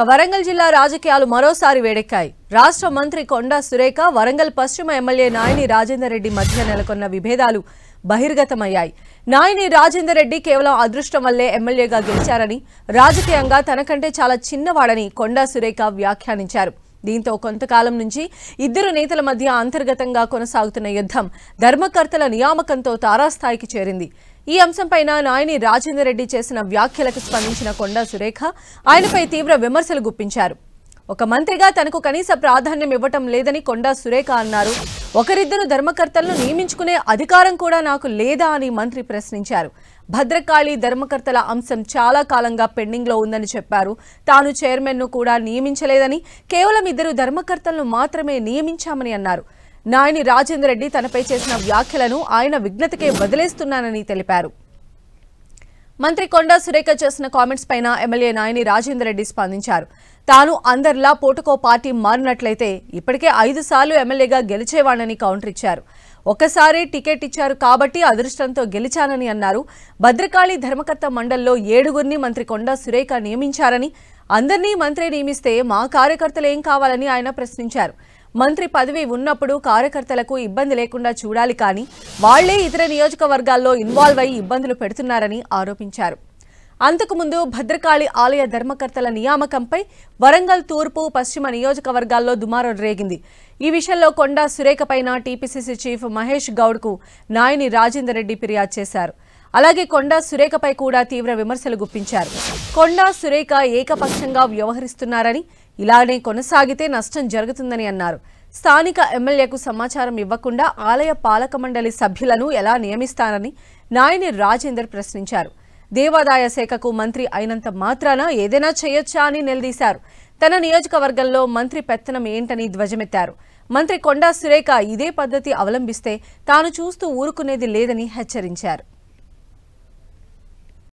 వరంగల్ జిల్లా రాజకీయాలు మరోసారి వేడెక్కాయి. రాష్ట్ర మంత్రి కొండా సురేఖ, వరంగల్ పశ్చిమ ఎమ్మెల్యే నాయని రాజేందర్ రెడ్డి మధ్య నెలకొన్న విభేదాలు బహిర్గతమయ్యాయి. నాయని రాజేందర్ రెడ్డి కేవలం అదృష్టం వల్లే ఎమ్మెల్యేగా గెలిచారని, రాజకీయంగా తనకంటే చాలా చిన్నవాడని కొండా సురేఖ వ్యాఖ్యానించారు. దీంతో కొంతకాలం నుంచి ఇద్దరు నేతల మధ్య అంతర్గతంగా కొనసాగుతున్న యుద్ధం ధర్మకర్తల నియామకంతో తారాస్థాయికి చేరింది. ఈ అంశంపైన నాయని రాజేందర్ రెడ్డి చేసిన వ్యాఖ్యలకు స్పందించిన కొండా సురేఖ ఆయనపై తీవ్ర విమర్శలు గుప్పించారు. ఒక మంత్రిగా తనకు కనీస ప్రాధాన్యం ఇవ్వటం లేదని కొండా సురేఖ అన్నారు. ఒకరిద్దరు ధర్మకర్తలను నియమించుకునే అధికారం కూడా నాకు లేదా అని మంత్రి ప్రశ్నించారు. భద్రకాళి ధర్మకర్తల అంశం చాలా కాలంగా పెండింగ్ లో ఉందని చెప్పారు. తాను చైర్మన్ ను కూడా నియమించలేదని, కేవలం ఇద్దరు ధర్మకర్తలను మాత్రమే నియమించామని అన్నారు. నాయని రాజేందర్ రెడ్డి తనపై చేసిన వ్యాఖ్యలను ఆయన విజ్ఞతకే వదిలేస్తున్నానని తెలిపారు. మంత్రి కొండా సురేఖ చేసిన కామెంట్స్ పైన ఎమ్మెల్యే నాయని రాజేందర్ రెడ్డి స్పందించారు. తాను అందరిలా పోటుకో పార్టీ మారినట్లయితే ఇప్పటికే 5 సార్లు ఎమ్మెల్యేగా గెలిచేవాణని కౌంటర్ ఇచ్చారు. ఒక్కసారి టికెట్ ఇచ్చారు కాబట్టి అదృష్టంతో గెలిచానని అన్నారు. భద్రకాళి ధర్మకర్త మండలిలో 7గురిని మంత్రి కొండా సురేఖ నియమించారని, అందరినీ మంత్రి నియమిస్తే మా కార్యకర్తలు ఏం కావాలని ఆయన ప్రశ్నించారు. మంత్రి పదవి ఉన్నప్పుడు కార్యకర్తలకు ఇబ్బంది లేకుండా చూడాలి, కానీ వాళ్లే ఇతర నియోజకవర్గాల్లో ఇన్వాల్వ్ అయి ఇబ్బందులు పెడుతున్నారని ఆరోపించారు. అంతకుముందు భద్రకాళి ఆలయ ధర్మకర్తల నియామకంపై వరంగల్ తూర్పు, పశ్చిమ నియోజకవర్గాల్లో దుమారం రేగింది. ఈ విషయంలో కొండా సురేఖ పైన టీపీసీసీ చీఫ్ మహేష్ గౌడ్కు నాయని రాజేందర్ రెడ్డి ఫిర్యాదు చేశారు. అలాగే కొండా సురేఖపై కూడా తీవ్ర విమర్శలు గుప్పించారు. కొండా సురేఖ ఏకపక్షంగా వ్యవహరిస్తున్నారని, ఇలానే కొనసాగితే నష్టం జరుగుతుందని అన్నారు. స్థానిక ఎమ్మెల్యేకు సమాచారం ఇవ్వకుండా ఆలయ పాలక మండలి సభ్యులను ఎలా నియమిస్తారని నాయని రాజేందర్ ప్రశ్నించారు. దేవాదాయ శాఖకు మంత్రి అయినంత మాత్రాన ఏదైనా చేయొచ్చా అని నిలదీశారు. తన నియోజకవర్గంలో మంత్రి పెత్తనం ఏంటని ధ్వజమెత్తారు. మంత్రి కొండా సురేఖ ఇదే పద్ధతి అవలంబిస్తే తాను చూస్తూ ఊరుకునేది లేదని హెచ్చరించారు.